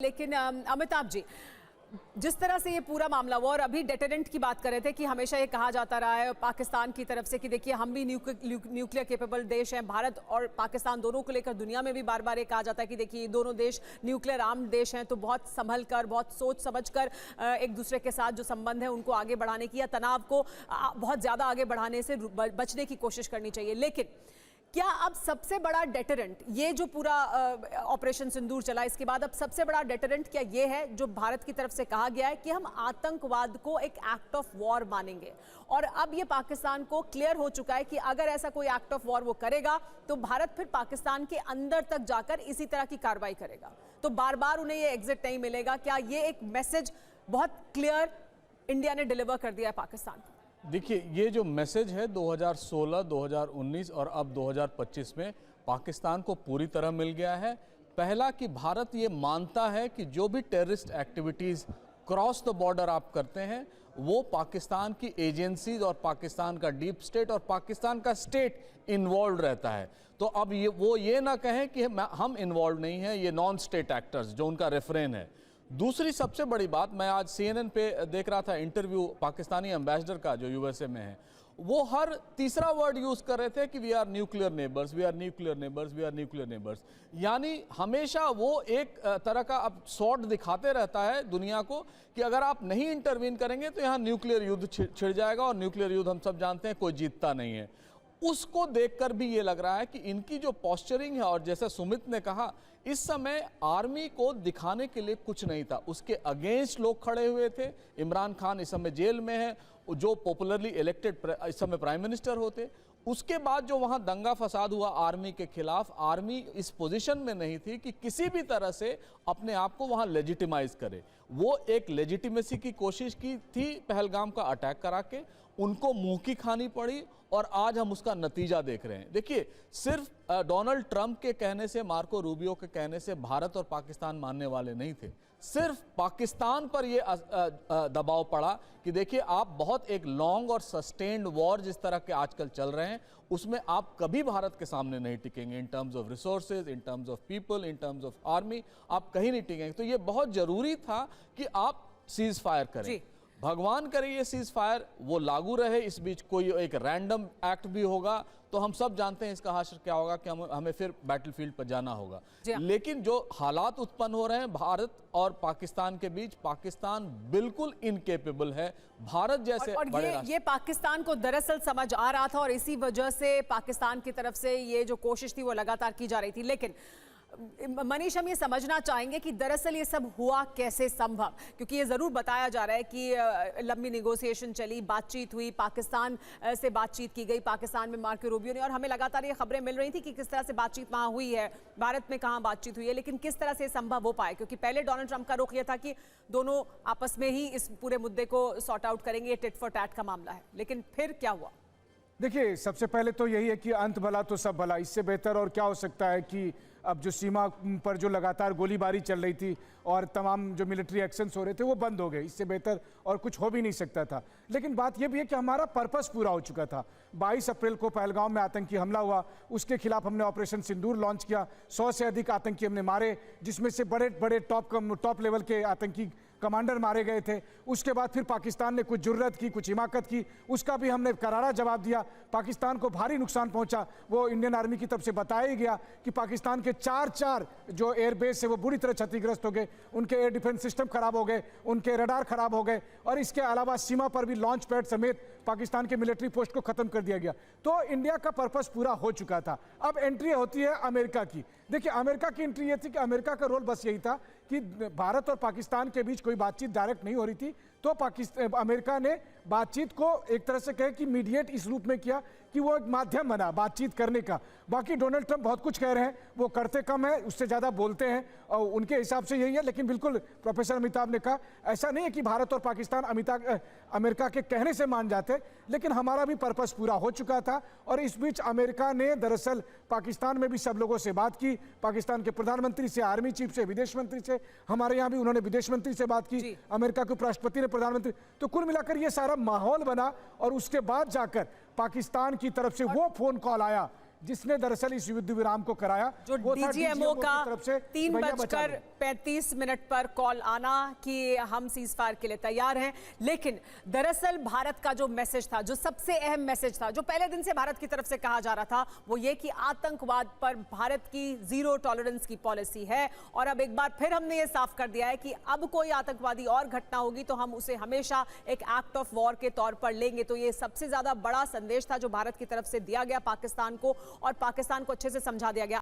लेकिन अमिताभ जी, जिस तरह से ये पूरा मामला हुआ और अभी डेटरेंट की बात कर रहे थे कि हमेशा ये कहा जाता रहा है पाकिस्तान की तरफ से कि देखिए हम भी न्यूक्लियर कैपेबल देश हैं, भारत और पाकिस्तान दोनों को लेकर दुनिया में भी बार बार ये कहा जाता है कि देखिए ये दोनों देश न्यूक्लियर आर्म्ड देश हैं, तो बहुत संभल कर, बहुत सोच समझ कर एक दूसरे के साथ जो संबंध है उनको आगे बढ़ाने की या तनाव को बहुत ज़्यादा आगे बढ़ाने से बचने की कोशिश करनी चाहिए। लेकिन क्या अब सबसे बड़ा डेटरेंट, ये जो पूरा ऑपरेशन सिंदूर चला इसके बाद अब सबसे बड़ा डेटरेंट क्या ये है जो भारत की तरफ से कहा गया है कि हम आतंकवाद को एक एक्ट ऑफ वॉर मानेंगे, और अब ये पाकिस्तान को क्लियर हो चुका है कि अगर ऐसा कोई एक्ट ऑफ वॉर वो करेगा तो भारत फिर पाकिस्तान के अंदर तक जाकर इसी तरह की कार्रवाई करेगा, तो बार बार उन्हें ये एग्जिट नहीं मिलेगा। क्या ये एक मैसेज बहुत क्लियर इंडिया ने डिलीवर कर दिया है पाकिस्तान को? देखिए, ये जो मैसेज है 2016, 2019 और अब 2025 में पाकिस्तान को पूरी तरह मिल गया है। पहला कि भारत ये मानता है कि जो भी terrorist activities cross the border आप करते हैं वो पाकिस्तान की एजेंसीज और पाकिस्तान का डीप स्टेट और पाकिस्तान का स्टेट इन्वॉल्व रहता है। तो अब ये ना कहें कि हम इन्वॉल्व नहीं हैं, ये नॉन स्टेट एक्टर्स, जो उनका रेफरेन है। दूसरी सबसे बड़ी बात, मैं आज CNN पे देख रहा था इंटरव्यू पाकिस्तानी एम्बेसडर का जो USA में है, वो हर तीसरा वर्ड यूज कर रहे थे कि we are nuclear neighbours, we are nuclear neighbours, we are nuclear neighbours. यानी हमेशा वो एक तरह का अब सॉर्ट दिखाते रहता है दुनिया को कि अगर आप नहीं इंटरवीन करेंगे तो यहाँ न्यूक्लियर युद्ध छिड़ जाएगा, और न्यूक्लियर युद्ध हम सब जानते हैं कोई जीतता नहीं है। उसको देखकर भी ये लग रहा है कि इनकी जो पोस्चरिंग है, और जैसा सुमित ने कहा, इस समय आर्मी को दिखाने के लिए कुछ नहीं था, उसके अगेंस्ट लोग खड़े हुए थे। इमरान खान इस समय जेल में है, जो पॉपुलरली इलेक्टेड इस समय प्राइम मिनिस्टर होते। उसके बाद जो वहां दंगा फसाद हुआ आर्मी के खिलाफ, आर्मी इस पोजीशन में नहीं थी कि किसी भी तरह से अपने आप को वहां लेजिटिमाइज करे। वो एक लेजिटिमेसी की कोशिश की थी पहलगाम का अटैक करा के, उनको मुंह की खानी पड़ी, और आज हम उसका नतीजा देख रहे हैं। देखिए, सिर्फ डोनाल्ड ट्रंप के कहने से, मार्को रूबियो के कहने से भारत और पाकिस्तान मानने वाले नहीं थे। सिर्फ पाकिस्तान पर यह दबाव पड़ा कि देखिए आप बहुत एक लॉन्ग और सस्टेन्ड वॉर जिस तरह के आजकल चल रहे हैं उसमें आप कभी भारत के सामने नहीं टिकेंगे, in terms of resources, in terms of people, in terms of army, आप कहीं नहीं टिकेंगे। तो ये बहुत जरूरी था कि आप सीज फायर करें। भगवान करे ये सीज फायर वो लागू रहे, इस बीच कोई एक रैंडम एक्ट भी होगा तो हम सब जानते हैं इसका हाशिर क्या होगा कि हमें फिर बैटलफील्ड पर जाना होगा। लेकिन जो हालात उत्पन्न हो रहे हैं भारत और पाकिस्तान के बीच, पाकिस्तान बिल्कुल इनकेपेबल है भारत जैसे और ये पाकिस्तान को दरअसल समझ आ रहा था, और इसी वजह से पाकिस्तान की तरफ से ये जो कोशिश थी वो लगातार की जा रही थी। लेकिन मनीष, हम ये समझना चाहेंगे कि दरअसल ये सब हुआ कैसे संभव, क्योंकि ये ज़रूर बताया जा रहा है कि लंबी नेगोशिएशन चली, बातचीत हुई, पाकिस्तान से बातचीत की गई, पाकिस्तान में मार्को रूबियो ने, और हमें लगातार ये खबरें मिल रही थी कि किस तरह से बातचीत वहाँ हुई है, भारत में कहाँ बातचीत हुई है, लेकिन किस तरह से संभव हो पाए, क्योंकि पहले डोनाल्ड ट्रंप का रुख ये था कि दोनों आपस में ही इस पूरे मुद्दे को सॉर्ट आउट करेंगे, ये टिट फॉर टैट का मामला है। लेकिन फिर क्या हुआ? देखिए, सबसे पहले तो यही है कि अंत भला तो सब भला। इससे बेहतर और क्या हो सकता है कि अब जो सीमा पर जो लगातार गोलीबारी चल रही थी और तमाम जो मिलिट्री एक्शंस हो रहे थे वो बंद हो गए। इससे बेहतर और कुछ हो भी नहीं सकता था। लेकिन बात यह भी है कि हमारा पर्पस पूरा हो चुका था। 22 अप्रैल को पहलगाम में आतंकी हमला हुआ, उसके खिलाफ हमने ऑपरेशन सिंदूर लॉन्च किया। 100 से अधिक आतंकी हमने मारे, जिसमें से बड़े बड़े टॉप लेवल के आतंकी कमांडर मारे गए थे। उसके बाद फिर पाकिस्तान ने कुछ जुर्रत की, कुछ हिमाकत की, उसका भी हमने करारा जवाब दिया। पाकिस्तान को भारी नुकसान पहुंचा, वो इंडियन आर्मी की तरफ से बताया ही गया कि पाकिस्तान के 4 जो एयरबेस है वो बुरी तरह क्षतिग्रस्त हो गए, उनके एयर डिफेंस सिस्टम खराब हो गए, उनके रडार खराब हो गए, और इसके अलावा सीमा पर भी लॉन्च पैड समेत पाकिस्तान के मिलिट्री पोस्ट को खत्म कर दिया गया। तो इंडिया का पर्पस पूरा हो चुका था। अब एंट्री होती है अमेरिका की। देखिए, अमेरिका की एंट्री ये थी कि अमेरिका का रोल बस यही था कि भारत और पाकिस्तान के बीच कोई बातचीत डायरेक्ट नहीं हो रही थी, तो अमेरिका ने बातचीत को एक तरह से कहे कि मीडिएट इस रूप में किया कि वो एक माध्यम बना बातचीत करने का। बाकी डोनाल्ड ट्रंप बहुत कुछ कह रहे हैं, वो करते कम है, उससे ज़्यादा बोलते हैं, और उनके हिसाब से यही है। लेकिन बिल्कुल प्रोफेसर अमिताभ ने कहा, ऐसा नहीं है कि भारत और पाकिस्तान अमेरिका के कहने से मान जाते, लेकिन हमारा भी पर्पस पूरा हो चुका था। और इस बीच अमेरिका ने दरअसल पाकिस्तान में भी सब लोगों से बात की, पाकिस्तान के प्रधानमंत्री से, आर्मी चीफ से, विदेश मंत्री से, हमारे यहाँ भी उन्होंने विदेश मंत्री से बात की, अमेरिका के उपराष्ट्रपति ने प्रधानमंत्री। तो कुल मिलाकर ये सारा माहौल बना, और उसके बाद जाकर पाकिस्तान की तरफ से वो फोन कॉल आया जिसने दरअसल इस युद्ध विराम को कराया जो वो था डीजीएमओ की का तरफ से 3:35 पर कॉल आना कि हम सीज फायर के लिए तैयार हैं। लेकिन दरअसल भारत का जो मैसेज था, जो सबसे अहम मैसेज था, जो पहले दिन से भारत की तरफ से कहा जा रहा था, वो ये कि आतंकवाद पर भारत की जीरो टॉलरेंस की पॉलिसी है। और अब एक बार फिर हमने ये साफ कर दिया है कि अब कोई आतंकवादी और घटना होगी तो हम उसे हमेशा एक एक्ट ऑफ वॉर के तौर पर लेंगे। तो ये सबसे ज्यादा बड़ा संदेश था जो भारत की तरफ से दिया गया पाकिस्तान को, और पाकिस्तान को अच्छे से समझा दिया गया।